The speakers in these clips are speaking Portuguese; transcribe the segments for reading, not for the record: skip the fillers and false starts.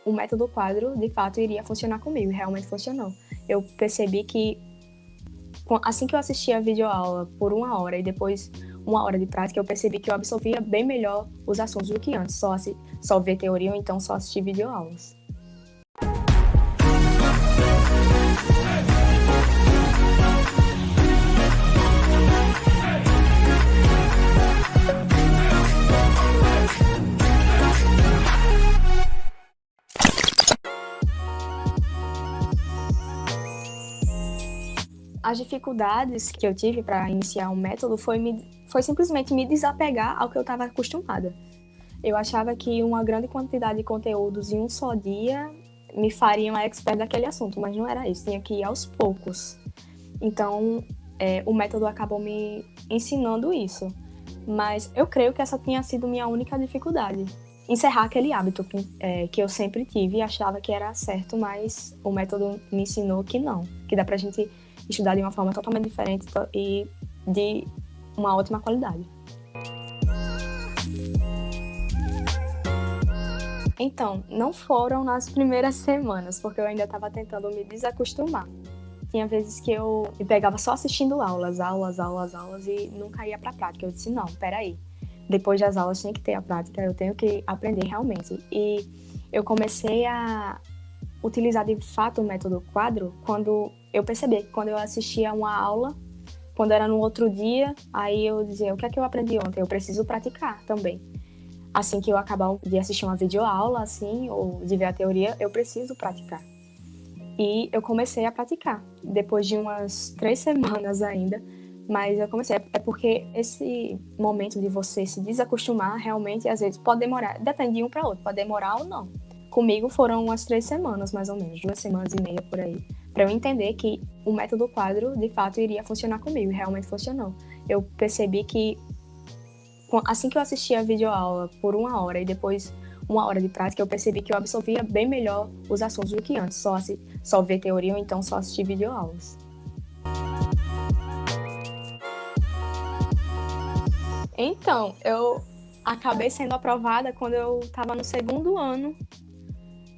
o método quadro, de fato, iria funcionar comigo, e realmente funcionou. Eu percebi que, assim que eu assistia a videoaula por 1 hora e depois 1 hora de prática, eu percebi que eu absorvia bem melhor os assuntos do que antes, só ver teoria ou então só assistir videoaulas. As dificuldades que eu tive para iniciar um método foi simplesmente me desapegar ao que eu estava acostumada. Eu achava que uma grande quantidade de conteúdos em um só dia me fariam expert daquele assunto, mas não era isso, tinha que ir aos poucos. Então, o método acabou me ensinando isso, mas eu creio que essa tinha sido minha única dificuldade. Encerrar aquele hábito que eu sempre tive e achava que era certo, mas o método me ensinou que não, que dá pra gente estudar de uma forma totalmente diferente e de uma ótima qualidade. Então, não foram nas primeiras semanas, porque eu ainda estava tentando me desacostumar. Tinha vezes que eu me pegava só assistindo aulas e nunca ia pra prática. Eu disse, não, peraí, depois das aulas tem que ter a prática, eu tenho que aprender realmente. E eu comecei a utilizar de fato o método quadro quando eu percebi que quando eu assistia uma aula, quando era no outro dia, aí eu dizia, o que é que eu aprendi ontem? Eu preciso praticar também. Assim que eu acabar de assistir uma videoaula, assim, ou de ver a teoria, eu preciso praticar. E eu comecei a praticar, depois de umas 3 semanas ainda, mas eu comecei. É porque esse momento de você se desacostumar, realmente, às vezes, pode demorar, depende de um para outro, pode demorar ou não. Comigo foram umas 3 semanas, mais ou menos, 2 semanas e meia por aí, para eu entender que o método quadro, de fato, iria funcionar comigo, e realmente funcionou. Eu percebi que, assim que eu assistia a videoaula por 1 hora e depois 1 hora de prática, eu percebi que eu absorvia bem melhor os assuntos do que antes, só ver teoria ou então só assistir videoaulas. Então, eu acabei sendo aprovada quando eu estava no 2º ano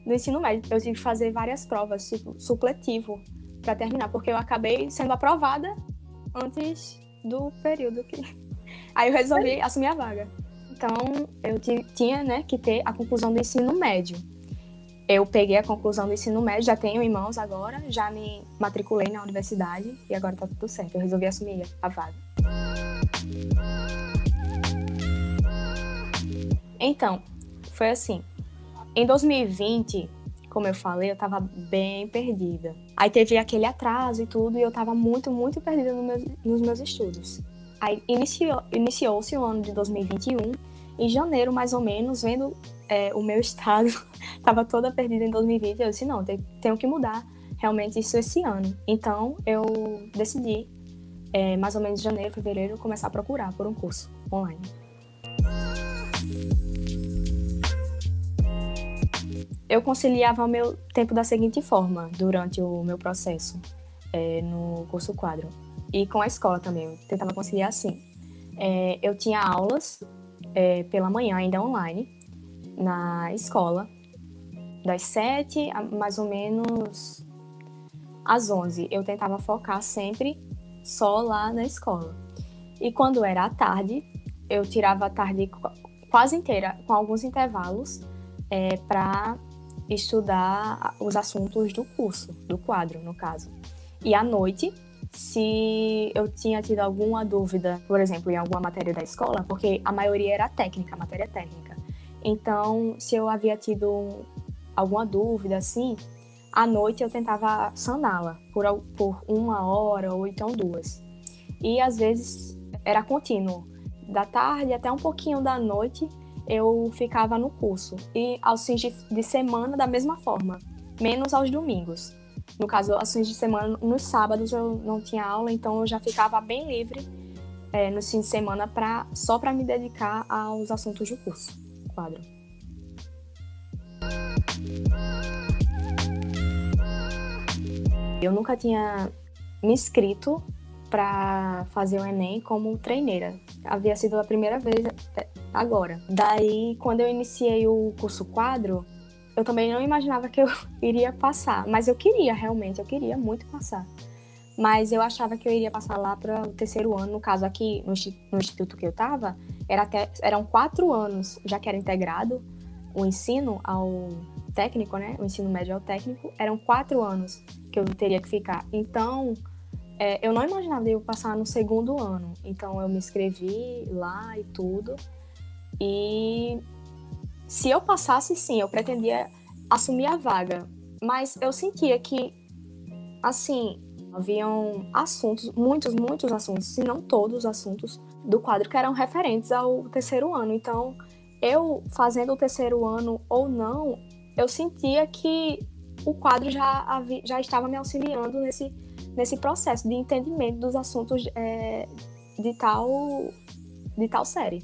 do ensino médio. Eu tive que fazer várias provas, tipo, supletivo, para terminar, porque eu acabei sendo aprovada antes do período que... Aí eu resolvi assumir a vaga. Então, eu tinha, né, que ter a conclusão do ensino médio. Eu peguei a conclusão do ensino médio, já tenho em mãos agora, já me matriculei na universidade e agora tá tudo certo. Eu resolvi assumir a vaga. Então, foi assim. Em 2020, como eu falei, eu tava bem perdida. Aí teve aquele atraso e tudo, e eu tava muito, muito perdida nos meus estudos. Aí iniciou-se o ano de 2021, em janeiro, mais ou menos, vendo o meu estado, estava toda perdida em 2020, eu disse, não, tenho que mudar realmente isso esse ano. Então, eu decidi, mais ou menos em janeiro, fevereiro, começar a procurar por um curso online. Eu conciliava o meu tempo da seguinte forma, durante o meu processo no curso quadro. E com a escola também, eu tentava conciliar assim. Eu tinha aulas pela manhã, ainda online, na escola, das 7 a mais ou menos às 11. Eu tentava focar sempre só lá na escola. E quando era à tarde, eu tirava a tarde quase inteira, com alguns intervalos, para estudar os assuntos do curso, do quadro, no caso. E à noite, se eu tinha tido alguma dúvida, por exemplo, em alguma matéria da escola, porque a maioria era técnica, matéria técnica. Então, se eu havia tido alguma dúvida, assim, à noite eu tentava saná-la por 1 hora ou então 2. E às vezes era contínuo, da tarde até um pouquinho da noite eu ficava no curso. E aos fins de semana da mesma forma, menos aos domingos. No caso, aos fins de semana, nos sábados eu não tinha aula, então eu já ficava bem livre nos fins de semana só para me dedicar aos assuntos do curso, quadro. Eu nunca tinha me inscrito para fazer o Enem como treineira. Havia sido a primeira vez agora. Daí, quando eu iniciei o curso quadro, eu também não imaginava que eu iria passar, mas eu queria realmente, eu queria muito passar. Mas eu achava que eu iria passar lá para o terceiro ano, no caso aqui no instituto que eu estava, eram 4 anos, já que era integrado o ensino ao técnico, né? O ensino médio ao técnico, eram 4 anos que eu teria que ficar. Então, eu não imaginava eu passar no segundo ano. Então, eu me inscrevi lá e tudo. E se eu passasse, sim, eu pretendia assumir a vaga. Mas eu sentia que, assim, haviam assuntos, muitos assuntos, se não todos os assuntos do quadro que eram referentes ao terceiro ano. Então, eu fazendo o terceiro ano ou não, eu sentia que o quadro já estava me auxiliando nesse processo de entendimento dos assuntos de tal série.